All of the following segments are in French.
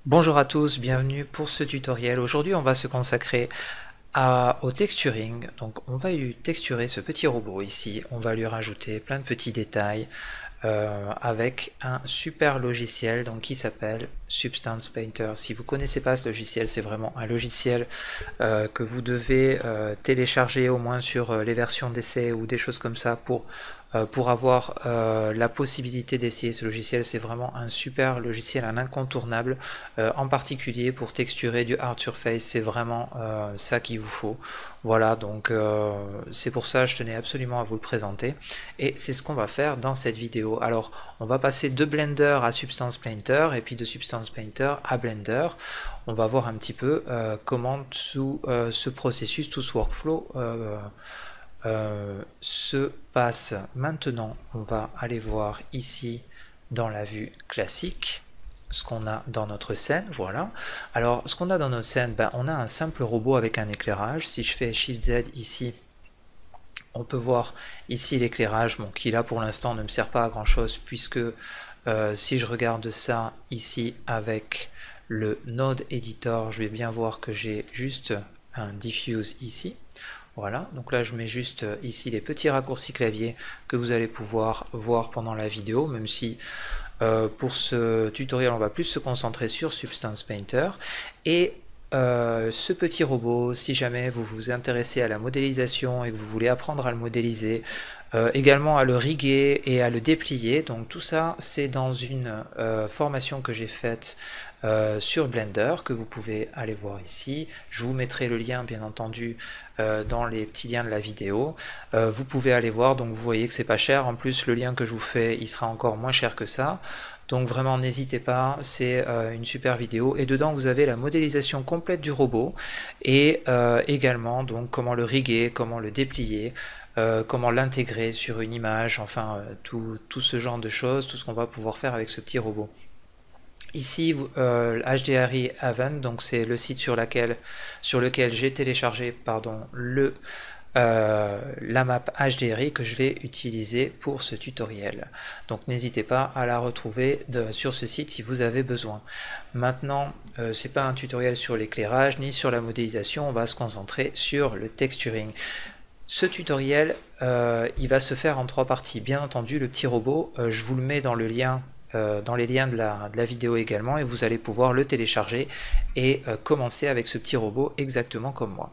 Bonjour à tous, bienvenue pour ce tutoriel. Aujourd'hui on va se consacrer au texturing. Donc on va lui texturer ce petit robot ici, on va lui rajouter plein de petits détails avec un super logiciel donc, qui s'appelle Substance Painter. Si vous ne connaissez pas ce logiciel, c'est vraiment un logiciel que vous devez télécharger au moins sur les versions d'essai ou des choses comme ça pour avoir la possibilité d'essayer ce logiciel. C'est vraiment un super logiciel, un incontournable, en particulier pour texturer du hard surface, c'est vraiment ça qu'il vous faut. Voilà, donc c'est pour ça que je tenais absolument à vous le présenter, et c'est ce qu'on va faire dans cette vidéo. Alors, on va passer de Blender à Substance Painter, et puis de Substance Painter à Blender. On va voir un petit peu comment tout ce processus, tout ce workflow se passe. Maintenant, on va aller voir ici dans la vue classique ce qu'on a dans notre scène. Voilà. Alors, ce qu'on a dans notre scène, on a un simple robot avec un éclairage. Si je fais Shift Z ici, on peut voir ici l'éclairage, bon, qui là pour l'instant ne me sert pas à grand chose, puisque si je regarde ça ici avec le Node Editor, je vais bien voir que j'ai juste un diffuse ici. Voilà, donc là je mets juste ici les petits raccourcis clavier que vous allez pouvoir voir pendant la vidéo, même si pour ce tutoriel on va plus se concentrer sur Substance Painter. Et ce petit robot, si jamais vous vous intéressez à la modélisation et que vous voulez apprendre à le modéliser, également à le riguer et à le déplier, donc tout ça c'est dans une formation que j'ai faite sur Blender, que vous pouvez aller voir ici. Je vous mettrai le lien bien entendu dans les petits liens de la vidéo. Vous pouvez aller voir, donc vous voyez que c'est pas cher, en plus le lien que je vous fais il sera encore moins cher que ça, donc vraiment n'hésitez pas, c'est une super vidéo, et dedans vous avez la modélisation complète du robot, et également donc comment le riguer, comment le déplier, comment l'intégrer sur une image, enfin tout ce genre de choses, tout ce qu'on va pouvoir faire avec ce petit robot. Ici, HDRI Haven, donc c'est le site sur lequel j'ai téléchargé la map HDRI que je vais utiliser pour ce tutoriel. Donc n'hésitez pas à la retrouver sur ce site si vous avez besoin. Maintenant, c'est pas un tutoriel sur l'éclairage ni sur la modélisation, on va se concentrer sur le texturing. Ce tutoriel, il va se faire en 3 parties. Bien entendu, le petit robot, je vous le mets dans le lien, dans les liens de la vidéo également, et vous allez pouvoir le télécharger et commencer avec ce petit robot exactement comme moi.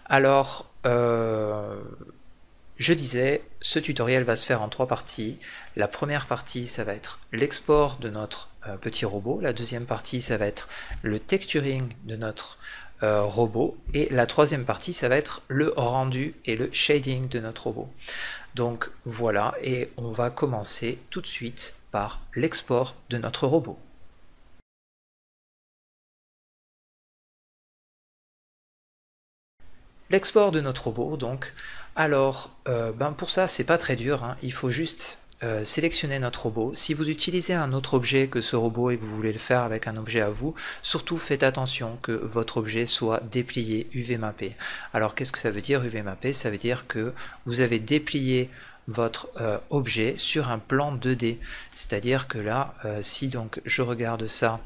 Alors, je disais, ce tutoriel va se faire en 3 parties. La première partie, ça va être l'export de notre petit robot. La deuxième partie, ça va être le texturing de notre robot. Et la troisième partie, ça va être le rendu et le shading de notre robot. Donc voilà, et on va commencer tout de suite par l'export de notre robot. L'export de notre robot, donc, alors, pour ça, c'est pas très dur, hein. Il faut juste sélectionner notre robot. Si vous utilisez un autre objet que ce robot et que vous voulez le faire avec un objet à vous, surtout faites attention que votre objet soit déplié UV mappé. Alors, qu'est-ce que ça veut dire UV mappé? Ça veut dire que vous avez déplié votre objet sur un plan 2D. C'est-à-dire que là, si donc je regarde ça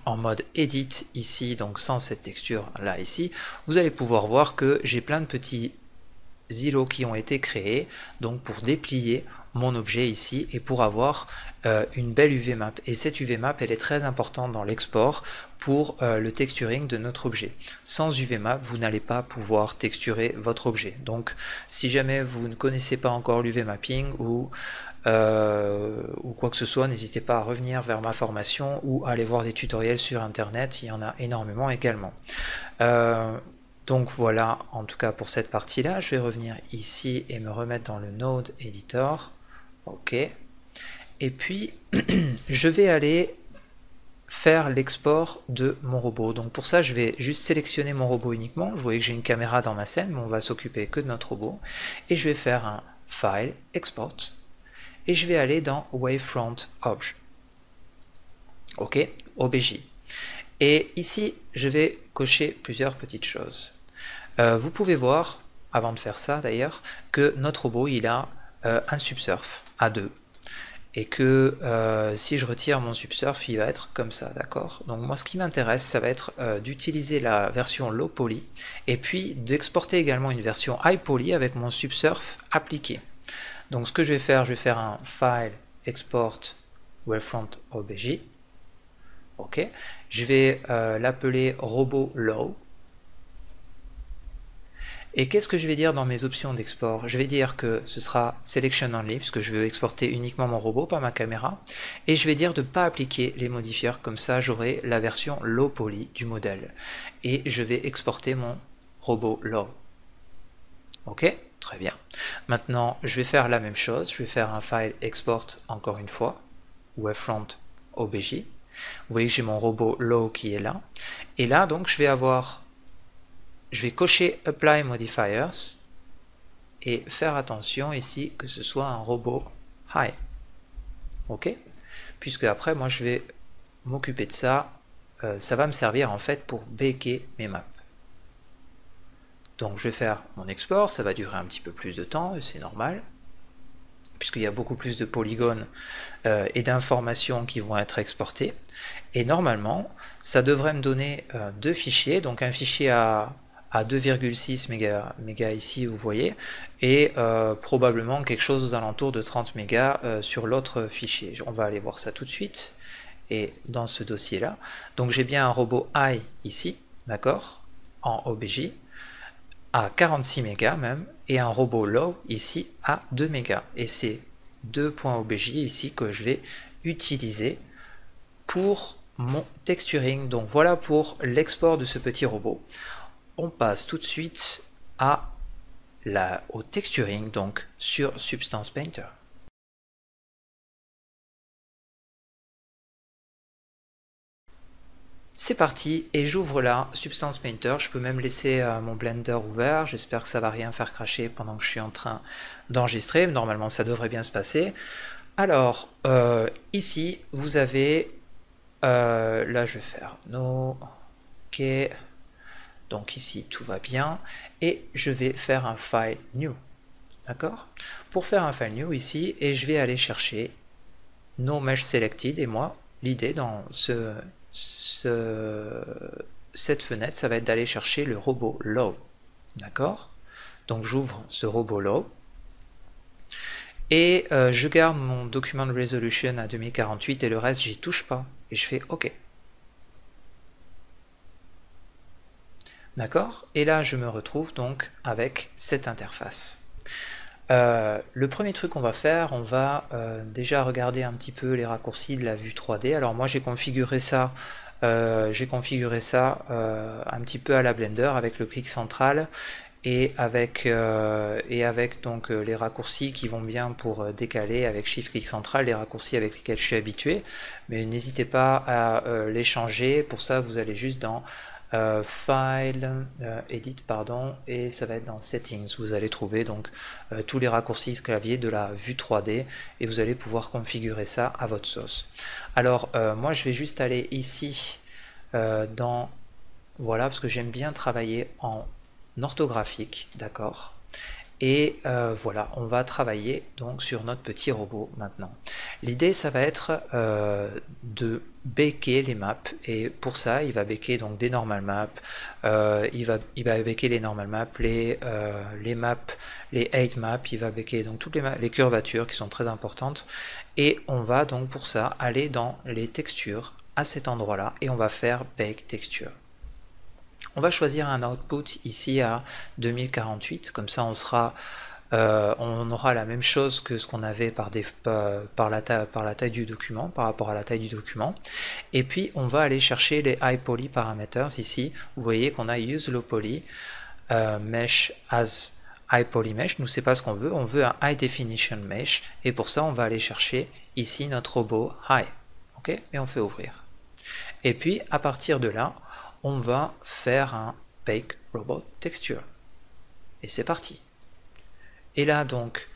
en mode edit ici, donc sans cette texture là ici, vous allez pouvoir voir que j'ai plein de petits îlots qui ont été créés donc pour déplier mon objet ici et pour avoir une belle UV map. Et cette UV map, elle est très importante dans l'export pour le texturing de notre objet. Sans UV map, vous n'allez pas pouvoir texturer votre objet. Donc si jamais vous ne connaissez pas encore l'UV mapping ou quoi que ce soit, n'hésitez pas à revenir vers ma formation ou à aller voir des tutoriels sur internet, il y en a énormément également. Donc voilà, en tout cas pour cette partie là, je vais revenir ici et me remettre dans le Node Editor. Ok, et puis je vais aller faire l'export de mon robot. Donc pour ça, je vais juste sélectionner mon robot uniquement. Je vois que j'ai une caméra dans ma scène, mais on va s'occuper que de notre robot. Et je vais faire un File, Export, et je vais aller dans Wavefront Obj. Ok, OBJ. Et ici, je vais cocher plusieurs petites choses. Vous pouvez voir, avant de faire ça d'ailleurs, que notre robot, il a un subsurf à 2. et que si je retire mon subsurf, il va être comme ça, d'accord? Donc moi ce qui m'intéresse, ça va être d'utiliser la version low poly, et puis d'exporter également une version high poly avec mon subsurf appliqué. Donc ce que je vais faire un file export wavefront obj. Ok, je vais l'appeler robot low. Et qu'est-ce que je vais dire dans mes options d'export? Je vais dire que ce sera selection only, puisque je veux exporter uniquement mon robot, pas ma caméra. Et je vais dire de ne pas appliquer les modifiers, comme ça j'aurai la version low poly du modèle. Et je vais exporter mon robot low. Ok, très bien. Maintenant, je vais faire la même chose. Je vais faire un file export encore une fois, wavefront obj. Vous voyez que j'ai mon robot low qui est là. Et là, donc, je vais cocher Apply Modifiers et faire attention ici que ce soit un robot High. Ok? Puisque après, moi, je vais m'occuper de ça. Ça va me servir en fait pour baker mes maps. Donc, je vais faire mon export. Ça va durer un petit peu plus de temps, c'est normal, puisqu'il y a beaucoup plus de polygones et d'informations qui vont être exportées. Et normalement, ça devrait me donner deux fichiers. Donc, un fichier à 2,6 mégas ici, vous voyez, et probablement quelque chose aux alentours de 30 mégas sur l'autre fichier. On va aller voir ça tout de suite, et dans ce dossier-là. Donc j'ai bien un robot high ici, d'accord, en obj, à 46 mégas même, et un robot low ici à 2 mégas. Et c'est deux points obj ici que je vais utiliser pour mon texturing. Donc voilà pour l'export de ce petit robot. On passe tout de suite au texturing, donc sur Substance Painter. C'est parti, et j'ouvre là Substance Painter. Je peux même laisser mon Blender ouvert. J'espère que ça va rien faire cracher pendant que je suis en train d'enregistrer. Normalement, ça devrait bien se passer. Alors, ici, vous avez... là, je vais faire no. Ok. Donc ici, tout va bien. Et je vais faire un file new. D'accord? Pour faire un file new ici, et je vais aller chercher no mesh selected. Et moi, l'idée dans cette fenêtre, ça va être d'aller chercher le robot low. D'accord? Donc j'ouvre ce robot low. Et je garde mon document resolution à 2048 et le reste, j'y touche pas. Et je fais OK. D'accord? Et là, je me retrouve donc avec cette interface. Le premier truc qu'on va faire, on va déjà regarder un petit peu les raccourcis de la vue 3D. Alors moi, j'ai configuré ça un petit peu à la Blender avec le clic central et avec donc les raccourcis qui vont bien pour décaler avec Shift clic central, les raccourcis avec lesquels je suis habitué. Mais n'hésitez pas à les changer. Pour ça, vous allez juste dans File, Edit, pardon, et ça va être dans Settings. Vous allez trouver donc tous les raccourcis clavier de la vue 3D et vous allez pouvoir configurer ça à votre sauce. Alors moi je vais juste aller ici dans voilà, parce que j'aime bien travailler en orthographique, d'accord. Et voilà, on va travailler donc sur notre petit robot maintenant. L'idée, ça va être de baker les maps, et pour ça, il va baker donc des normal maps, il va baker les normal maps, les maps, les 8 maps, il va baker donc toutes les curvatures qui sont très importantes, et on va donc pour ça aller dans les textures à cet endroit-là, et on va faire Bake Texture. On va choisir un output ici à 2048, comme ça on aura la même chose que ce qu'on avait par la taille du document, par rapport à la taille du document. Et puis on va aller chercher les high poly parameters ici. Vous voyez qu'on a use low poly mesh as high poly mesh. Nous c'est pas ce qu'on veut, on veut un high definition mesh, et pour ça on va aller chercher ici notre robot high. Ok, et on fait ouvrir. Et puis à partir de là, on va faire un Bake Robot Texture. Et c'est parti. Et là donc,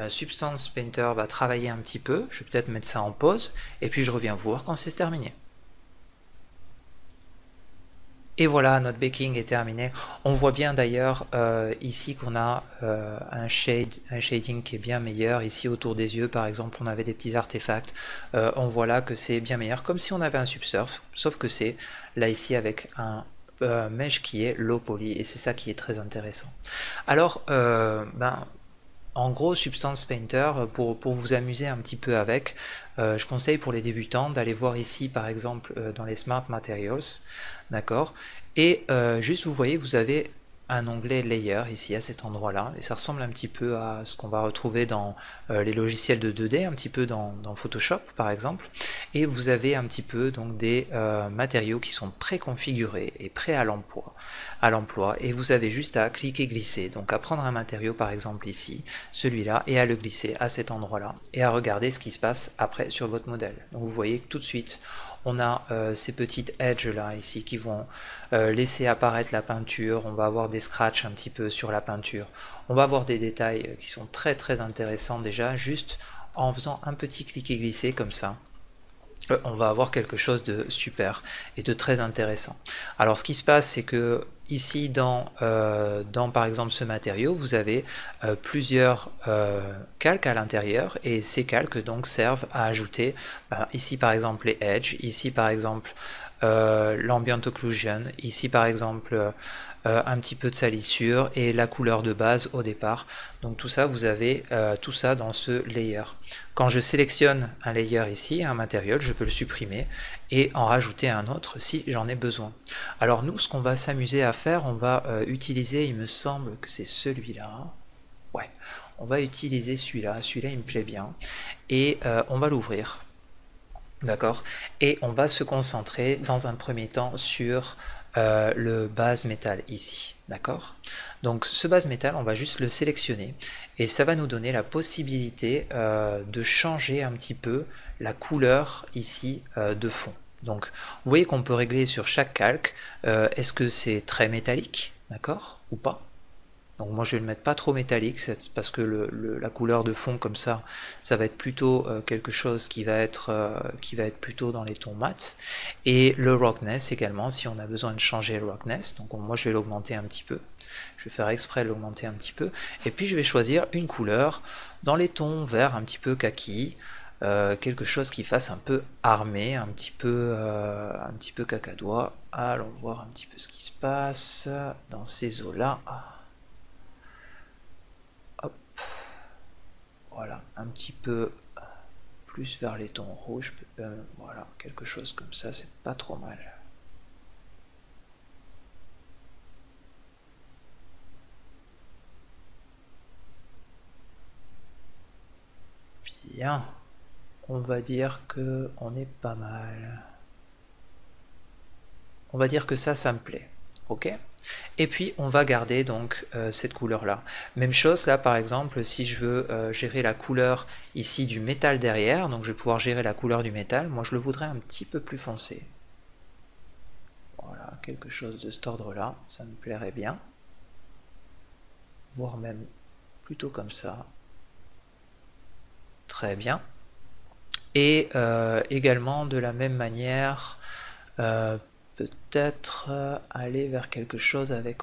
Substance Painter va travailler un petit peu. Je vais peut-être mettre ça en pause. Et puis je reviens voir quand c'est terminé. Et voilà, notre baking est terminé. On voit bien d'ailleurs ici qu'on a un shading qui est bien meilleur. Ici autour des yeux par exemple on avait des petits artefacts. On voit là que c'est bien meilleur, comme si on avait un subsurf, sauf que c'est là ici avec un mesh qui est low poly, et c'est ça qui est très intéressant. Alors en gros, Substance Painter, pour vous amuser un petit peu avec, je conseille pour les débutants d'aller voir ici par exemple dans les Smart Materials, d'accord, et juste vous voyez que vous avez un onglet Layer ici à cet endroit là, et ça ressemble un petit peu à ce qu'on va retrouver dans les logiciels de 2D, un petit peu dans Photoshop par exemple, et vous avez un petit peu donc des matériaux qui sont préconfigurés et prêts à l'emploi, et vous avez juste à cliquer glisser, donc à prendre un matériau par exemple ici, celui-là, et à le glisser à cet endroit là, et à regarder ce qui se passe après sur votre modèle. Donc vous voyez que tout de suite on a ces petites edges là ici qui vont laisser apparaître la peinture, on va avoir des scratchs un petit peu sur la peinture, on va avoir des détails qui sont très très intéressants déjà, juste en faisant un petit cliquer glisser comme ça. On va avoir quelque chose de super et de très intéressant. Alors ce qui se passe, c'est que ici dans par exemple ce matériau, vous avez plusieurs calques à l'intérieur, et ces calques donc servent à ajouter ici par exemple les edges, ici par exemple l'ambient occlusion, ici par exemple un petit peu de salissure et la couleur de base au départ. Donc tout ça, vous avez tout ça dans ce layer. Quand je sélectionne un layer ici, un matériau, je peux le supprimer et en rajouter un autre si j'en ai besoin. Alors nous, ce qu'on va s'amuser à faire, on va utiliser, il me semble que c'est celui-là. Ouais, on va utiliser celui-là il me plaît bien, et on va l'ouvrir. D'accord, et on va se concentrer dans un premier temps sur le base métal ici, d'accord. Donc ce base métal, on va juste le sélectionner et ça va nous donner la possibilité de changer un petit peu la couleur ici de fond. Donc vous voyez qu'on peut régler sur chaque calque, est-ce que c'est très métallique, d'accord, ou pas. Donc moi je vais le mettre pas trop métallique, parce que la couleur de fond comme ça va être plutôt quelque chose qui va être plutôt dans les tons mat. Et le roughness également, si on a besoin de changer le roughness, donc moi je vais l'augmenter un petit peu. Je vais faire exprès de l'augmenter un petit peu. Et puis je vais choisir une couleur dans les tons vert un petit peu kaki, quelque chose qui fasse un peu armé, un petit peu cacadois. Allons voir un petit peu ce qui se passe dans ces eaux-là. Voilà, un petit peu plus vers les tons rouges, voilà, quelque chose comme ça, c'est pas trop mal. Bien, on va dire que on est pas mal. On va dire que ça me plaît, ok. Et puis on va garder donc cette couleur là. Même chose là par exemple, si je veux gérer la couleur ici du métal derrière, donc je vais pouvoir gérer la couleur du métal, moi je le voudrais un petit peu plus foncé. Voilà, quelque chose de cet ordre là, ça me plairait bien. Voire même plutôt comme ça. Très bien. Et également de la même manière, peut-être aller vers quelque chose avec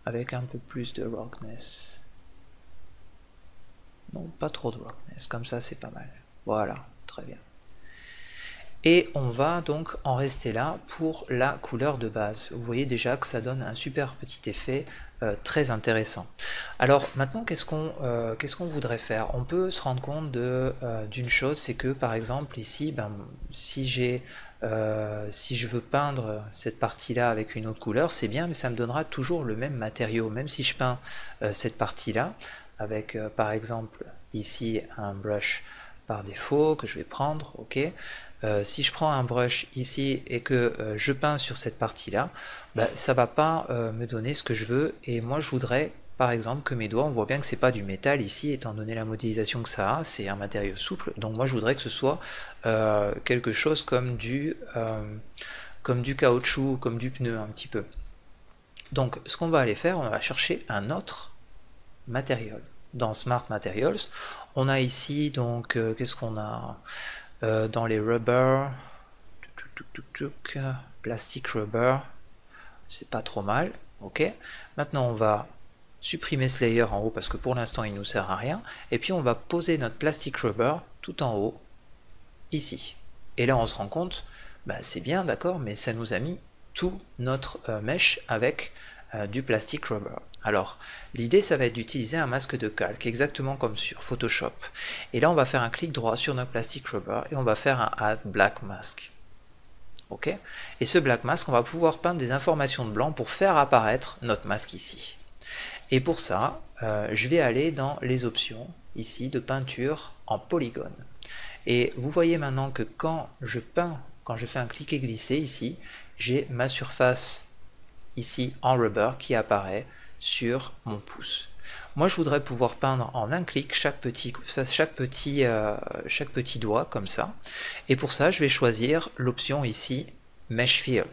avec un peu plus de roughness. Non, pas trop de roughness, comme ça c'est pas mal. Voilà, très bien. Et on va donc en rester là pour la couleur de base. Vous voyez déjà que ça donne un super petit effet très intéressant. Alors maintenant, qu'est-ce qu'on voudrait faire? On peut se rendre compte d'une chose, c'est que par exemple ici, si je veux peindre cette partie-là avec une autre couleur, c'est bien, mais ça me donnera toujours le même matériau. Même si je peins cette partie-là avec par exemple ici un brush par défaut que je vais prendre, ok. Si je prends un brush ici et que je peins sur cette partie-là, ça va pas me donner ce que je veux, et moi je voudrais par exemple que mes doigts, on voit bien que c'est pas du métal ici, étant donné la modélisation que ça a, c'est un matériau souple, donc moi je voudrais que ce soit quelque chose comme du caoutchouc, comme du pneu un petit peu. Donc ce qu'on va aller faire, on va chercher un autre matériau. Dans Smart Materials, on a ici donc qu'est-ce qu'on a dans les rubber, plastic rubber, c'est pas trop mal, ok. Maintenant on va supprimer ce layer en haut parce que pour l'instant il nous sert à rien, et puis on va poser notre plastic rubber tout en haut, ici. Et là on se rend compte, bah, c'est bien d'accord, mais ça nous a mis tout notre mesh avec du plastic rubber. Alors l'idée ça va être d'utiliser un masque de calque, exactement comme sur Photoshop. Et là on va faire un clic droit sur notre plastic rubber et on va faire un add black mask. Ok. Et ce black mask, on va pouvoir peindre des informations de blanc pour faire apparaître notre masque ici. Et pour ça, je vais aller dans les options ici de peinture en polygone. Et vous voyez maintenant que quand je peins, quand je fais un cliquer glisser ici, j'ai ma surface ici en rubber qui apparaît sur mon pouce. Moi je voudrais pouvoir peindre en un clic chaque petit doigt comme ça. Et pour ça je vais choisir l'option ici Mesh Fill.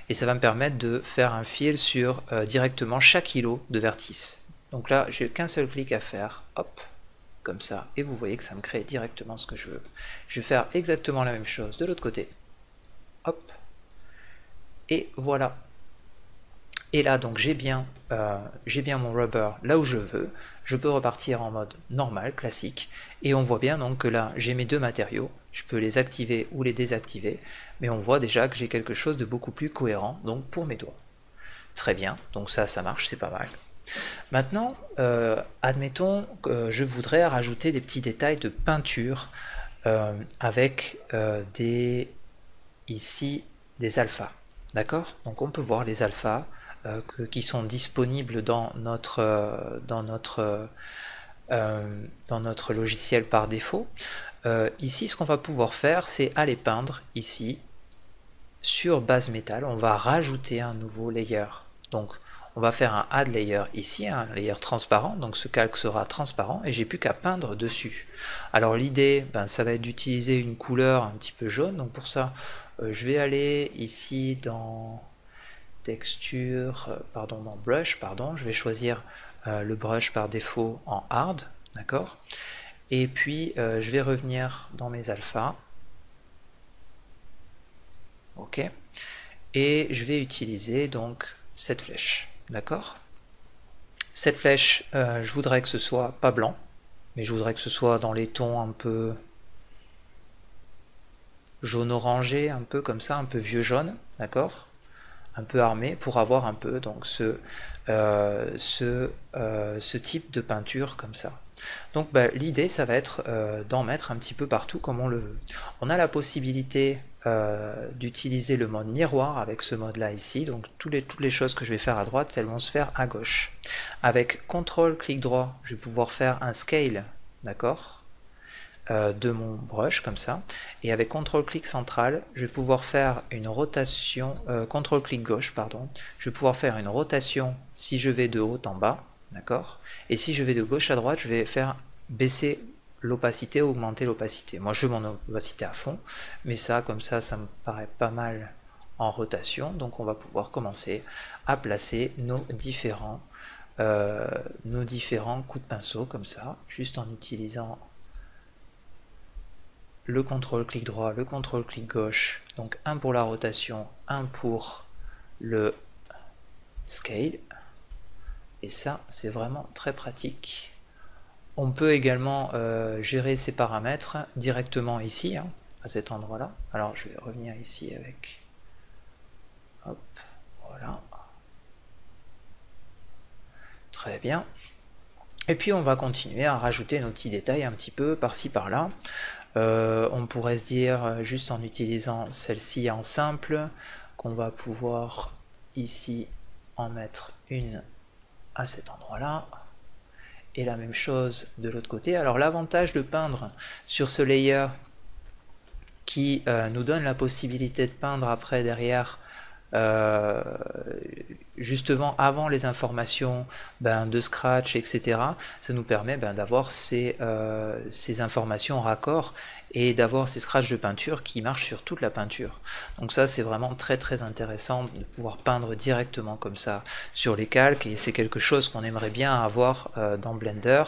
Et ça va me permettre de faire un fill sur directement chaque îlot de vertice. Donc là j'ai qu'un seul clic à faire, hop, comme ça. Et vous voyez que ça me crée directement ce que je veux. Je vais faire exactement la même chose de l'autre côté. Hop. Et voilà. Et là donc j'ai bien mon rubber là où je veux, je peux repartir en mode normal, classique, et on voit bien donc que là j'ai mes deux matériaux, je peux les activer ou les désactiver, mais on voit déjà que j'ai quelque chose de beaucoup plus cohérent donc pour mes doigts. Très bien, donc ça marche, c'est pas mal. Maintenant, admettons que je voudrais rajouter des petits détails de peinture avec ici des alphas, d'accord? Donc on peut voir les alphas qui sont disponibles dans notre logiciel par défaut. Ici, ce qu'on va pouvoir faire, c'est aller peindre ici sur base métal. On va rajouter un nouveau layer. Donc, on va faire un add layer ici, un layer transparent. Donc, ce calque sera transparent et j'ai plus qu'à peindre dessus. Alors, l'idée, ça va être d'utiliser une couleur un petit peu jaune. Donc, pour ça, je vais aller ici dans texture, dans brush, je vais choisir le brush par défaut en hard, d'accord, et puis je vais revenir dans mes alphas, ok, et je vais utiliser donc cette flèche, d'accord. Cette flèche, je voudrais que ce soit pas blanc, mais je voudrais que ce soit dans les tons un peu jaune orangé, un peu comme ça, un peu vieux jaune, d'accord, un peu armé, pour avoir un peu donc ce type de peinture comme ça. Donc l'idée ça va être d'en mettre un petit peu partout comme on le veut. On a la possibilité d'utiliser le mode miroir avec ce mode là ici, donc toutes les choses que je vais faire à droite elles vont se faire à gauche. Avec CTRL clic droit je vais pouvoir faire un scale, d'accord, de mon brush comme ça, et avec CTRL clic central je vais pouvoir faire une rotation, CTRL clic gauche pardon, je vais pouvoir faire une rotation si je vais de haut en bas, d'accord, et si je vais de gauche à droite je vais faire baisser l'opacité, augmenter l'opacité. Moi je veux mon opacité à fond, mais ça comme ça me paraît pas mal en rotation, donc on va pouvoir commencer à placer nos différents coups de pinceau comme ça, juste en utilisant le contrôle clic droit, le contrôle clic gauche, donc un pour la rotation, un pour le scale, et ça c'est vraiment très pratique. On peut également gérer ces paramètres directement ici, hein, à cet endroit là. Alors je vais revenir ici avec, hop, voilà, très bien. Et puis on va continuer à rajouter nos petits détails un petit peu par-ci par-là. On pourrait se dire, juste en utilisant celle-ci en simple, qu'on va pouvoir ici en mettre une à cet endroit-là, et la même chose de l'autre côté. Alors l'avantage de peindre sur ce layer qui nous donne la possibilité de peindre après derrière, justement avant les informations de scratch, etc. Ça nous permet d'avoir ces informations raccord et d'avoir ces scratchs de peinture qui marchent sur toute la peinture. Donc ça c'est vraiment très très intéressant de pouvoir peindre directement comme ça sur les calques, et c'est quelque chose qu'on aimerait bien avoir dans Blender.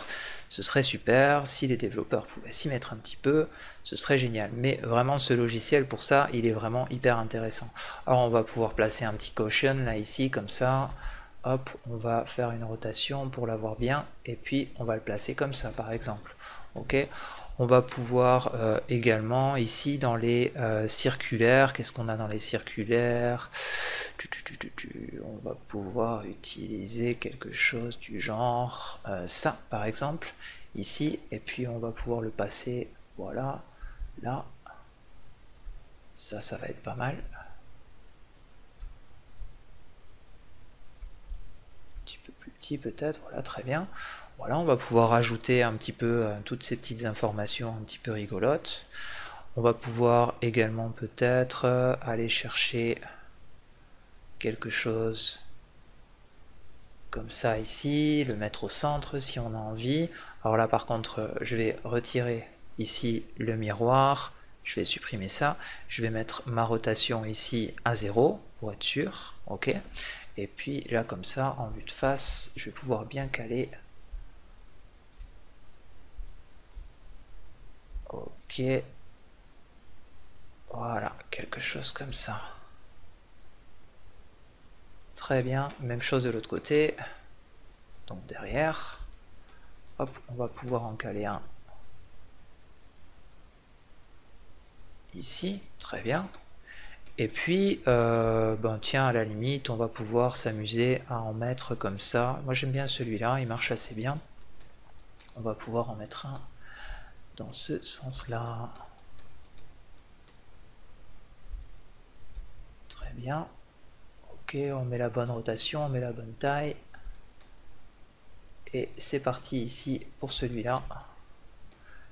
ce serait super. Si les développeurs pouvaient s'y mettre un petit peu, ce serait génial. Mais vraiment, ce logiciel, pour ça, il est vraiment hyper intéressant. Alors, on va pouvoir placer un petit caution, là, ici, comme ça. Hop, on va faire une rotation pour l'avoir bien, et puis on va le placer comme ça, par exemple. Ok. On va pouvoir également, ici, dans les circulaires, qu'est-ce qu'on a dans les circulaires? On va pouvoir utiliser quelque chose du genre ça, par exemple, ici, et puis on va pouvoir le passer, voilà, là. Ça va être pas mal. Un petit peu plus petit peut-être, voilà, très bien. Voilà, on va pouvoir ajouter un petit peu toutes ces petites informations un petit peu rigolotes. On va pouvoir également peut-être aller chercher quelque chose comme ça ici, le mettre au centre si on a envie. Alors là par contre, je vais retirer ici le miroir, je vais supprimer ça, je vais mettre ma rotation ici à 0 pour être sûr, ok. Et puis là comme ça, en vue de face, je vais pouvoir bien caler. Ok, voilà, quelque chose comme ça. Très bien, même chose de l'autre côté. Donc derrière, hop, on va pouvoir en caler un ici, très bien. Et puis, ben tiens, à la limite, on va pouvoir s'amuser à en mettre comme ça. Moi j'aime bien celui-là, il marche assez bien. On va pouvoir en mettre un dans ce sens-là. Très bien. Ok, on met la bonne rotation, on met la bonne taille. Et c'est parti ici pour celui-là.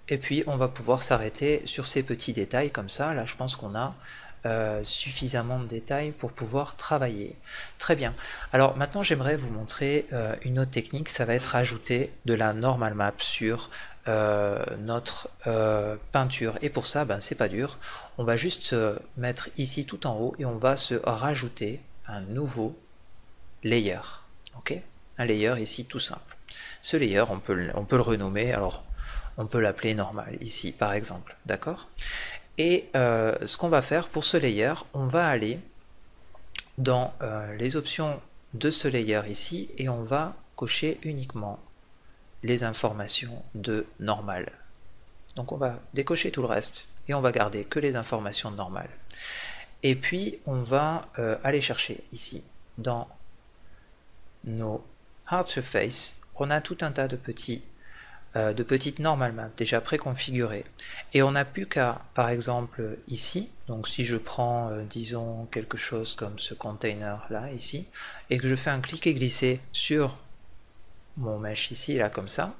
Et puis on va pouvoir s'arrêter sur ces petits détails comme ça. Là je pense qu'on a suffisamment de détails pour pouvoir travailler. Très bien. Alors maintenant j'aimerais vous montrer une autre technique. Ça va être ajouter de la normal map sur notre peinture. Et pour ça, ben, c'est pas dur. On va juste se mettre ici tout en haut et on va se rajouter un nouveau layer. Ok, un layer ici tout simple. Ce layer, on peut le renommer. Alors on peut l'appeler normal ici par exemple, d'accord. Et ce qu'on va faire pour ce layer, on va aller dans les options de ce layer ici et on va cocher uniquement les informations de normal. Donc on va décocher tout le reste et on va garder que les informations de normal. Et puis on va aller chercher ici dans nos hard surface, on a tout un tas de petites normal maps déjà préconfigurées. Et on n'a plus qu'à, par exemple, ici, donc si je prends, disons, quelque chose comme ce container là, ici, et que je fais un cliquer glisser sur mon mesh ici, là, comme ça,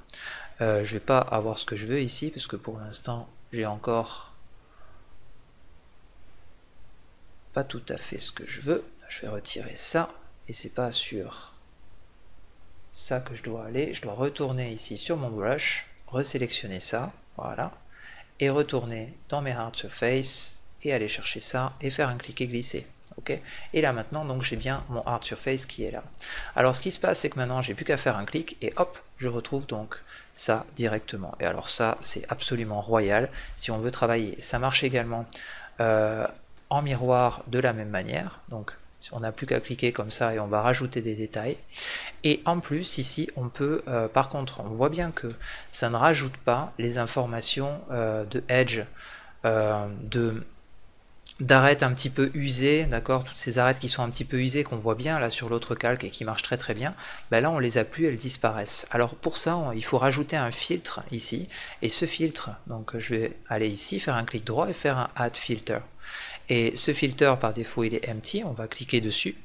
je vais pas avoir ce que je veux ici, parce que pour l'instant, j'ai encore pas tout à fait ce que je veux. Je vais retirer ça, et c'est pas sur ça que je dois aller, je dois retourner ici sur mon brush, resélectionner ça, voilà, et retourner dans mes hard surface et aller chercher ça et faire un cliquer glisser. Okay, et là maintenant donc j'ai bien mon hard surface qui est là. Alors ce qui se passe c'est que maintenant j'ai plus qu'à faire un clic et hop je retrouve donc ça directement. Et alors ça c'est absolument royal si on veut travailler. Ça marche également en miroir de la même manière. Donc on n'a plus qu'à cliquer comme ça et on va rajouter des détails. Et en plus ici on peut, par contre on voit bien que ça ne rajoute pas les informations de edge, d'arêtes un petit peu usées, d'accord, toutes ces arêtes qui sont un petit peu usées qu'on voit bien là sur l'autre calque et qui marchent très très bien, ben là on les a plus, elles disparaissent. Alors pour ça il faut rajouter un filtre ici, et ce filtre, donc je vais aller ici, faire un clic droit et faire un add filter. Et ce filter par défaut il est empty, on va cliquer dessus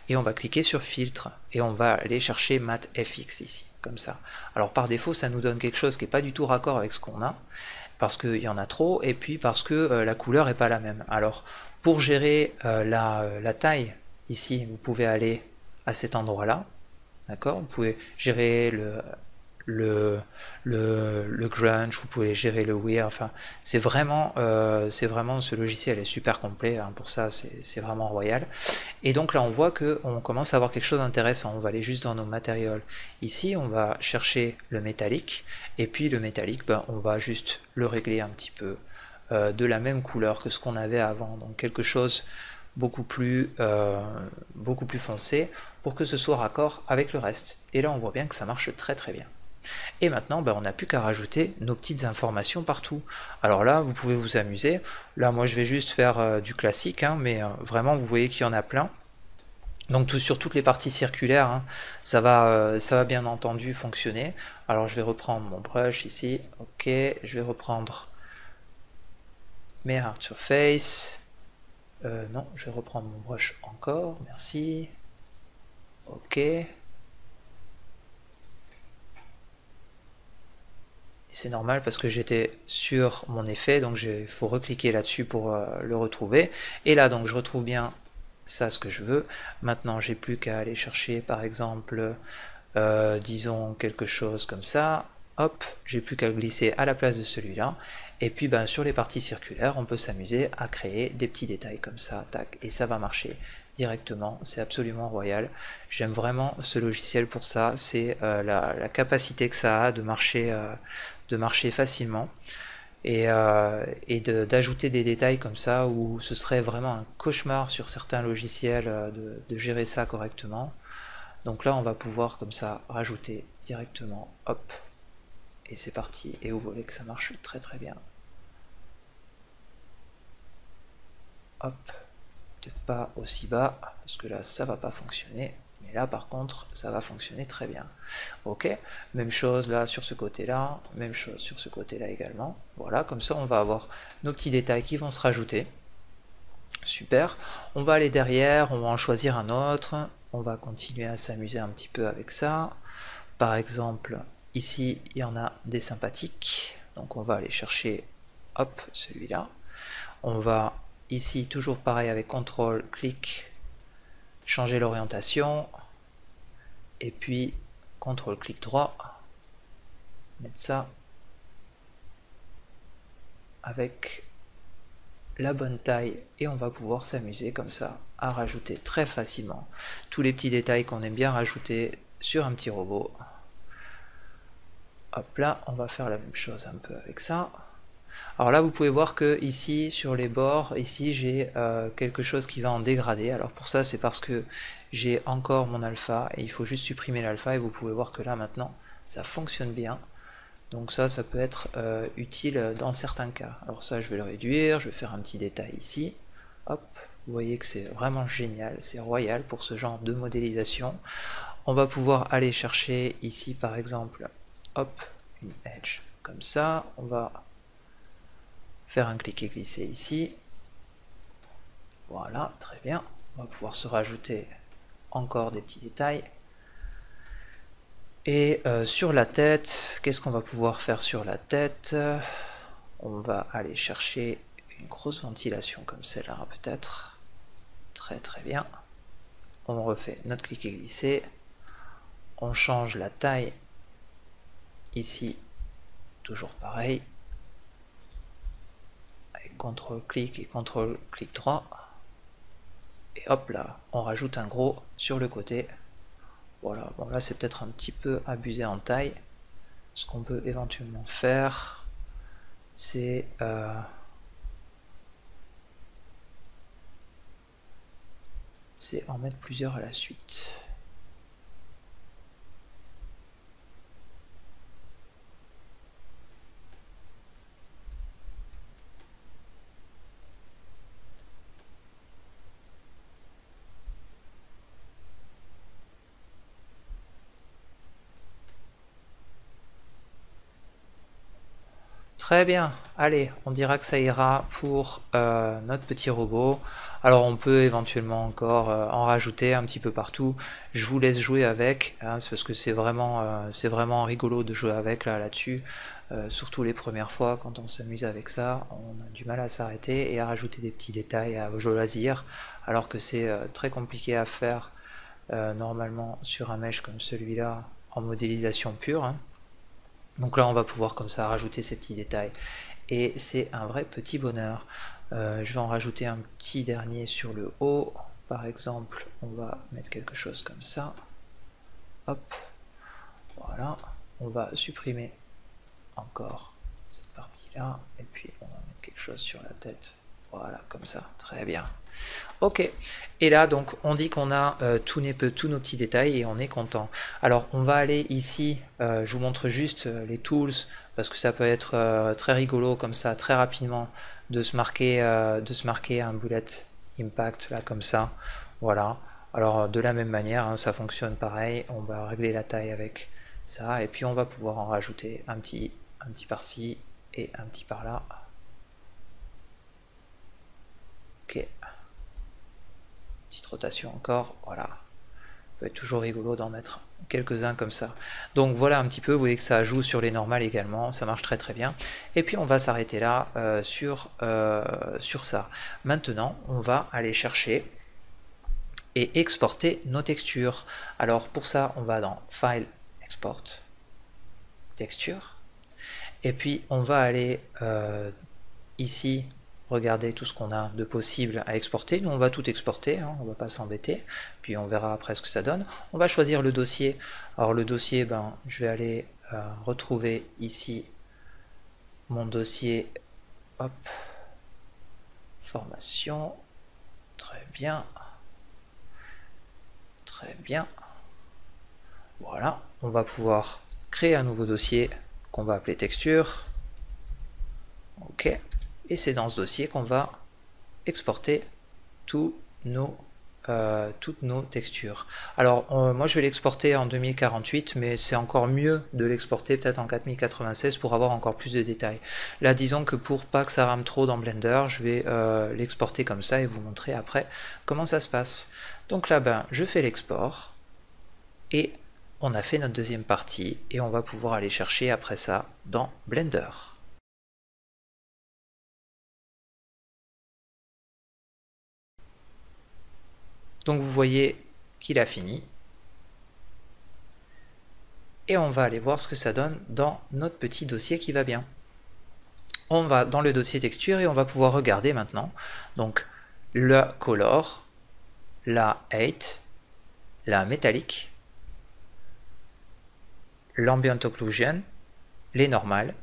et on va cliquer sur filtre et on va aller chercher matte fx ici, comme ça. Alors par défaut ça nous donne quelque chose qui n'est pas du tout raccord avec ce qu'on a, parce qu'il y en a trop et puis parce que la couleur n'est pas la même. Alors pour gérer la taille ici, vous pouvez aller à cet endroit là, d'accord, vous pouvez gérer le, le grunge, vous pouvez gérer le weird, enfin c'est vraiment, ce logiciel est super complet, hein, pour ça c'est vraiment royal. Et donc là on voit qu'on commence à avoir quelque chose d'intéressant. On va aller juste dans nos matériaux. Ici on va chercher le métallique, et puis le métallique, ben, on va juste le régler un petit peu de la même couleur que ce qu'on avait avant, donc quelque chose beaucoup plus foncé pour que ce soit raccord avec le reste. Et là on voit bien que ça marche très très bien. Et maintenant, ben, on n'a plus qu'à rajouter nos petites informations partout. Alors là, vous pouvez vous amuser. Là, moi, je vais juste faire du classique, hein, mais vraiment, vous voyez qu'il y en a plein. Donc sur toutes les parties circulaires, hein, ça va bien entendu fonctionner. Alors je vais reprendre mon brush ici. Ok, je vais reprendre mes hard surface. Non, je vais reprendre mon brush encore. Merci. Ok. C'est normal parce que j'étais sur mon effet, donc il faut recliquer là-dessus pour le retrouver. Et là, donc je retrouve bien ça, ce que je veux. Maintenant, j'ai plus qu'à aller chercher, par exemple, disons quelque chose comme ça. Hop, j'ai plus qu'à le glisser à la place de celui-là. Et puis, ben, sur les parties circulaires, on peut s'amuser à créer des petits détails comme ça, tac, et ça va marcher directement. C'est absolument royal. J'aime vraiment ce logiciel pour ça. C'est la capacité que ça a de marcher facilement et d'ajouter des détails comme ça où ce serait vraiment un cauchemar sur certains logiciels de gérer ça correctement. Donc là on va pouvoir comme ça rajouter directement, hop, et c'est parti, et vous voyez que ça marche très très bien. Hop, peut-être pas aussi bas parce que là ça va pas fonctionner. Et là par contre ça va fonctionner très bien. Ok, même chose là sur ce côté là, même chose sur ce côté là également. Voilà, comme ça on va avoir nos petits détails qui vont se rajouter. Super, on va aller derrière, on va en choisir un autre, on va continuer à s'amuser un petit peu avec ça. Par exemple ici il y en a des sympathiques, donc on va aller chercher, hop, celui-là. On va ici toujours pareil avec CTRL, clic, changer l'orientation, et puis CTRL clic droit, mettre ça avec la bonne taille, et on va pouvoir s'amuser comme ça à rajouter très facilement tous les petits détails qu'on aime bien rajouter sur un petit robot. Hop là, on va faire la même chose un peu avec ça. Alors là vous pouvez voir que ici sur les bords, ici j'ai quelque chose qui va en dégrader. Alors pour ça c'est parce que j'ai encore mon alpha et il faut juste supprimer l'alpha, et vous pouvez voir que là maintenant ça fonctionne bien. Donc ça peut être utile dans certains cas. Alors ça je vais le réduire, je vais faire un petit détail ici. Hop, vous voyez que c'est vraiment génial, c'est royal pour ce genre de modélisation. On va pouvoir aller chercher ici par exemple, hop, une edge comme ça. On va faire un cliquer glisser ici. Voilà, très bien. On va pouvoir se rajouter encore des petits détails. Et sur la tête, qu'est-ce qu'on va pouvoir faire sur la tête? On va aller chercher une grosse ventilation comme celle-là peut-être. Très très bien. On refait notre cliquer glisser. On change la taille. Ici, toujours pareil. CTRL clic et CTRL clic droit, et hop là on rajoute un gros sur le côté. Voilà, bon là c'est peut-être un petit peu abusé en taille. Ce qu'on peut éventuellement faire, c'est en mettre plusieurs à la suite. Très bien, allez, on dira que ça ira pour notre petit robot. Alors on peut éventuellement encore en rajouter un petit peu partout. Je vous laisse jouer avec, hein, c'est parce que c'est vraiment rigolo de jouer avec là-dessus. Surtout les premières fois, quand on s'amuse avec ça, on a du mal à s'arrêter et à rajouter des petits détails à vos loisirs, alors que c'est très compliqué à faire normalement sur un mesh comme celui-là en modélisation pure, hein. Donc là on va pouvoir comme ça rajouter ces petits détails et c'est un vrai petit bonheur. Je vais en rajouter un petit dernier sur le haut. Par exemple, on va mettre quelque chose comme ça. Hop, voilà. On va supprimer encore cette partie-là. Et puis, on va mettre quelque chose sur la tête. Voilà, comme ça. Très bien. Ok. Et là, donc, on dit qu'on a tous nos petits détails et on est content. Alors, on va aller ici. Je vous montre juste les tools parce que ça peut être très rigolo comme ça, très rapidement, de se marquer un bullet impact là comme ça. Voilà. Alors de la même manière, hein, ça fonctionne pareil. On va régler la taille avec ça et puis on va pouvoir en rajouter un petit par-ci et un petit par-là. Ok. Petite rotation encore. Voilà. Ça peut être toujours rigolo d'en mettre quelques-uns comme ça. Donc voilà un petit peu, vous voyez que ça joue sur les normales également, ça marche très très bien. Et puis on va s'arrêter là sur ça. Maintenant, on va aller chercher et exporter nos textures. Alors pour ça, on va dans File, Export, Texture. Et puis on va aller ici, regarder tout ce qu'on a de possible à exporter. Nous on va tout exporter, hein, on va pas s'embêter, puis on verra après ce que ça donne. On va choisir le dossier. Alors le dossier, ben, je vais aller retrouver ici mon dossier, hop, formation, très bien, très bien. Voilà, on va pouvoir créer un nouveau dossier qu'on va appeler texture. Ok. Et c'est dans ce dossier qu'on va exporter toutes nos textures. Alors moi je vais l'exporter en 2048, mais c'est encore mieux de l'exporter peut-être en 4096 pour avoir encore plus de détails. Là disons que pour pas que ça rame trop dans Blender, je vais l'exporter comme ça et vous montrer après comment ça se passe. Donc là ben je fais l'export et on a fait notre deuxième partie et on va pouvoir aller chercher après ça dans Blender. Donc vous voyez qu'il a fini. Et on va aller voir ce que ça donne dans notre petit dossier qui va bien. On va dans le dossier texture et on va pouvoir regarder maintenant. Donc le color, la height, la métallique, l'ambient occlusion, les normales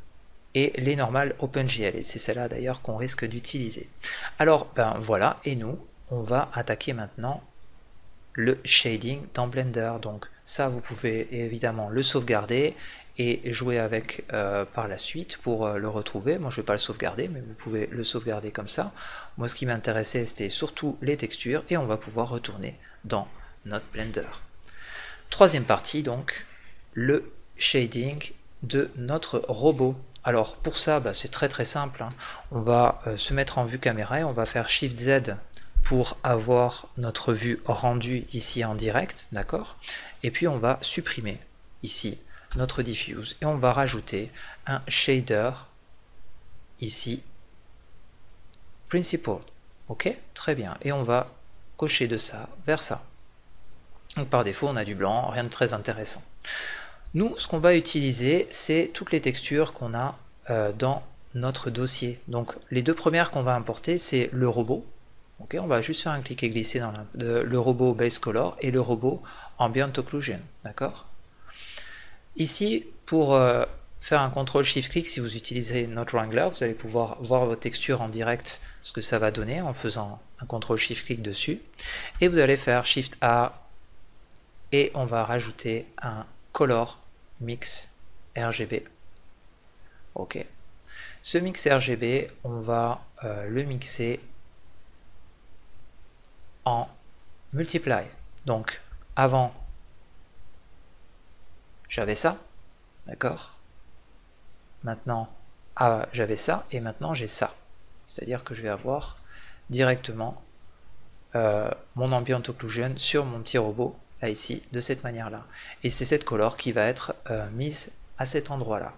et les normales OpenGL. Et c'est celle-là d'ailleurs qu'on risque d'utiliser. Alors ben voilà, et nous, on va attaquer maintenant le shading dans Blender. Donc ça vous pouvez évidemment le sauvegarder et jouer avec par la suite pour le retrouver. Moi je ne vais pas le sauvegarder, mais vous pouvez le sauvegarder comme ça. Moi ce qui m'intéressait c'était surtout les textures et on va pouvoir retourner dans notre Blender. Troisième partie donc, le shading de notre robot. Alors pour ça bah, c'est très très simple, hein. On va se mettre en vue caméra et on va faire Shift Z pour avoir notre vue rendue ici en direct, d'accord? Et puis on va supprimer ici notre diffuse et on va rajouter un shader ici, principal, ok? Très bien, et on va cocher de ça vers ça. Donc par défaut on a du blanc, rien de très intéressant. Nous, ce qu'on va utiliser, c'est toutes les textures qu'on a dans notre dossier. Donc les deux premières qu'on va importer, c'est le robot. Okay, on va juste faire un clic et glisser dans le robot Base Color et le robot Ambient Occlusion, d'accord? Ici, pour faire un CTRL-SHIFT-clic, si vous utilisez notre Wrangler, vous allez pouvoir voir votre texture en direct, ce que ça va donner en faisant un CTRL-SHIFT-clic dessus. Et vous allez faire Shift-A et on va rajouter un Color Mix RGB. Ok. Ce mix RGB, on va le mixer en multiply. Donc avant j'avais ça, d'accord? Maintenant j'avais ça et maintenant j'ai ça. C'est-à-dire que je vais avoir directement mon ambient occlusion sur mon petit robot là ici de cette manière-là. Et c'est cette color qui va être mise à cet endroit-là.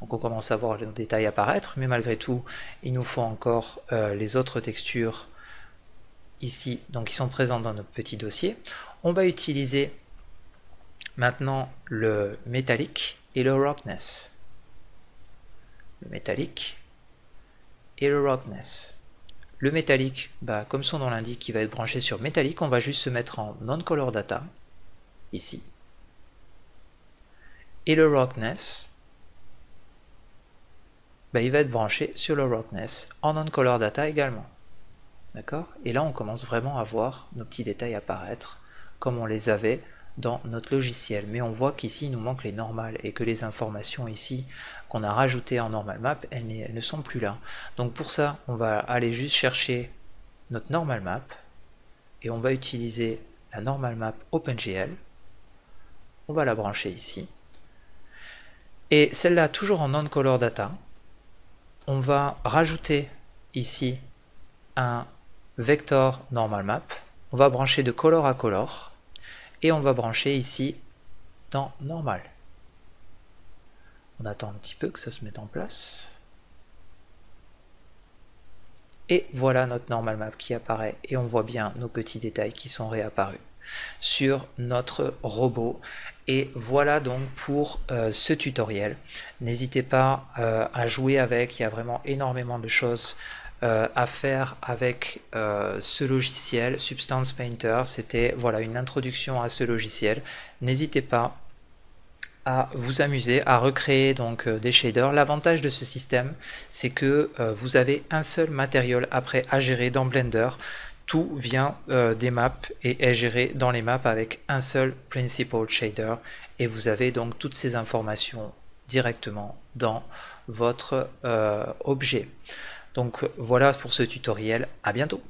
Donc on commence à voir les détails apparaître, mais malgré tout il nous faut encore les autres textures ici, donc qui sont présents dans notre petit dossier. On va utiliser maintenant le métallique et le roughness. le métallique et le roughness. Le métallique, comme son nom l'indique, il va être branché sur métallique. On va juste se mettre en non-color data, ici. Et le roughness, il va être branché sur le roughness en non-color data également. D'accord? Et là, on commence vraiment à voir nos petits détails apparaître comme on les avait dans notre logiciel. Mais on voit qu'ici, il nous manque les normales et que les informations ici qu'on a rajoutées en normal map, elles ne sont plus là. Donc pour ça, on va aller juste chercher notre normal map et on va utiliser la normal map OpenGL. On va la brancher ici. Et celle-là, toujours en non-color data, on va rajouter ici un vector normal map. On va brancher de color à color et on va brancher ici dans normal. On attend un petit peu que ça se mette en place. Et voilà notre normal map qui apparaît et on voit bien nos petits détails qui sont réapparus sur notre robot. Et voilà donc pour ce tutoriel. N'hésitez pas à jouer avec, il y a vraiment énormément de choses à faire avec ce logiciel. Substance Painter, c'était voilà une introduction à ce logiciel. N'hésitez pas à vous amuser à recréer donc des shaders. L'avantage de ce système, c'est que vous avez un seul matériel après à gérer dans Blender. Tout vient des maps et est géré dans les maps avec un seul Principal Shader. Et vous avez donc toutes ces informations directement dans votre objet. Donc voilà pour ce tutoriel. À bientôt.